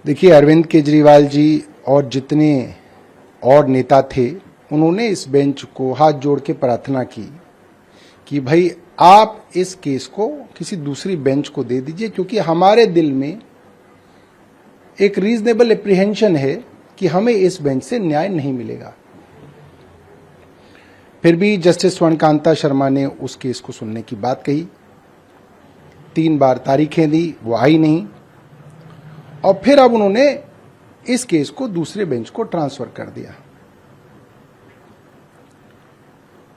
देखिए, अरविंद केजरीवाल जी और जितने और नेता थे, उन्होंने इस बेंच को हाथ जोड़ के प्रार्थना की कि भाई आप इस केस को किसी दूसरी बेंच को दे दीजिए, क्योंकि हमारे दिल में एक रीजनेबल एप्रीहेंशन है कि हमें इस बेंच से न्याय नहीं मिलेगा। फिर भी जस्टिस स्वर्णकांता शर्मा ने उस केस को सुनने की बात कही, 3 बार तारीखें दी, वो आई नहीं, और फिर अब उन्होंने इस केस को दूसरे बेंच को ट्रांसफर कर दिया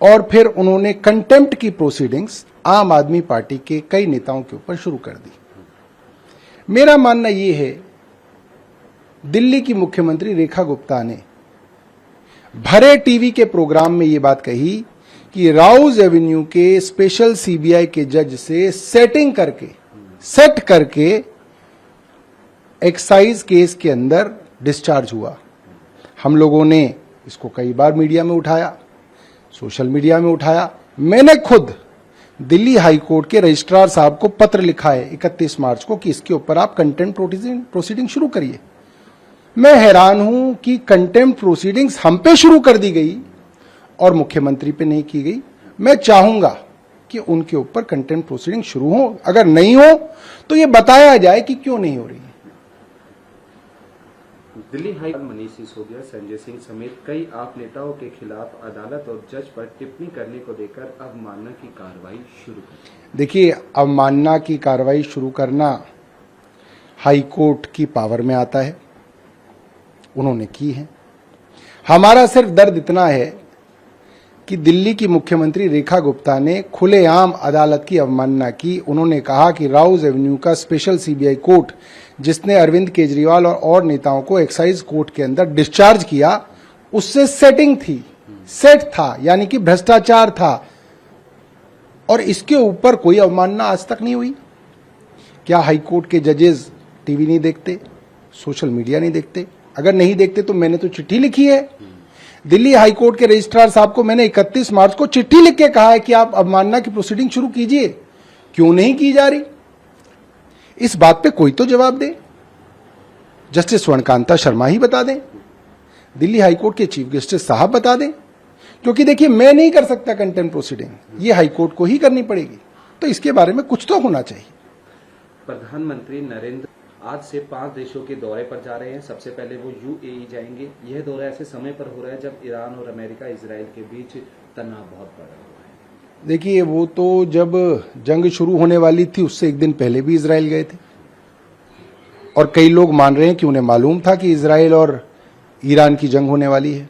और फिर उन्होंने कंटेम्प्ट की प्रोसीडिंग्स आम आदमी पार्टी के कई नेताओं के ऊपर शुरू कर दी। मेरा मानना यह है, दिल्ली की मुख्यमंत्री रेखा गुप्ता ने भरे टीवी के प्रोग्राम में यह बात कही कि राउज एवेन्यू के स्पेशल सीबीआई के जज से सेट करके एक्साइज केस के अंदर डिस्चार्ज हुआ। हम लोगों ने इसको कई बार मीडिया में उठाया, सोशल मीडिया में उठाया। मैंने खुद दिल्ली हाई कोर्ट के रजिस्ट्रार साहब को पत्र लिखा है 31 मार्च को कि इसके ऊपर आप कंटेम्प्ट प्रोसीडिंग शुरू करिए। मैं हैरान हूं कि कंटेम्प्ट प्रोसीडिंग्स हम पे शुरू कर दी गई और मुख्यमंत्री पे नहीं की गई। मैं चाहूंगा कि उनके ऊपर कंटेम्प्ट प्रोसीडिंग शुरू हो, अगर नहीं हो तो यह बताया जाए कि क्यों नहीं हो रही। दिल्ली हाई कोर्ट मनीष सिसोदिया, संजय सिंह समेत कई आप नेताओं के खिलाफ अदालत और जज पर टिप्पणी करने को लेकर अवमानना की कार्रवाई शुरू कर। देखिए, अवमानना की कार्रवाई शुरू करना हाई कोर्ट की पावर में आता है, उन्होंने की है। हमारा सिर्फ दर्द इतना है कि दिल्ली की मुख्यमंत्री रेखा गुप्ता ने खुलेआम अदालत की अवमानना की। उन्होंने कहा कि राउज एवेन्यू का स्पेशल सीबीआई कोर्ट जिसने अरविंद केजरीवाल और नेताओं को एक्साइज कोर्ट के अंदर डिस्चार्ज किया, उससे सेट था, यानी कि भ्रष्टाचार था, और इसके ऊपर कोई अवमानना आज तक नहीं हुई। क्या हाई कोर्ट के जजेस टीवी नहीं देखते, सोशल मीडिया नहीं देखते? अगर नहीं देखते तो मैंने तो चिट्ठी लिखी है दिल्ली हाई कोर्ट के रजिस्ट्रार साहब को। मैंने 31 मार्च को चिट्ठी लिख के कहा है कि आप अवमानना की प्रोसीडिंग शुरू कीजिए। क्यों नहीं की जा रही, इस बात पे कोई तो जवाब दे। जस्टिस स्वर्णकांता शर्मा ही बता दें, दिल्ली हाई कोर्ट के चीफ जस्टिस साहब बता दें, क्योंकि देखिए मैं नहीं कर सकता कंटेम्प्ट प्रोसीडिंग, ये हाई कोर्ट को ही करनी पड़ेगी। तो इसके बारे में कुछ तो होना चाहिए। प्रधानमंत्री नरेंद्र आज से 5 देशों के दौरे पर जा रहे हैं। सबसे पहले वो यूएई जाएंगे। यह दौरा ऐसे समय पर हो रहा है जब ईरान और अमेरिका इजराइल के बीच तनाव बहुत बढ़ रहा है। देखिए, वो तो जब जंग शुरू होने वाली थी उससे एक दिन पहले भी इजराइल गए थे, और कई लोग मान रहे हैं कि उन्हें मालूम था कि इजराइल और ईरान की जंग होने वाली है।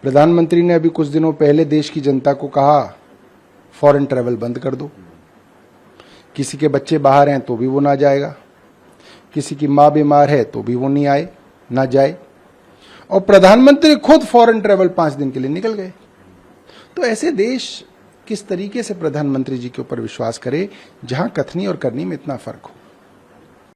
प्रधानमंत्री ने अभी कुछ दिनों पहले देश की जनता को कहा फॉरेन ट्रैवल बंद कर दो। किसी के बच्चे बाहर हैं तो भी वो ना जाएगा, किसी की मां बीमार है तो भी वो नहीं ना जाए, और प्रधानमंत्री खुद फॉरेन ट्रैवल 5 दिन के लिए निकल गए। तो ऐसे देश किस तरीके से प्रधानमंत्री जी के ऊपर विश्वास करे जहां कथनी और करनी में इतना फर्क हो।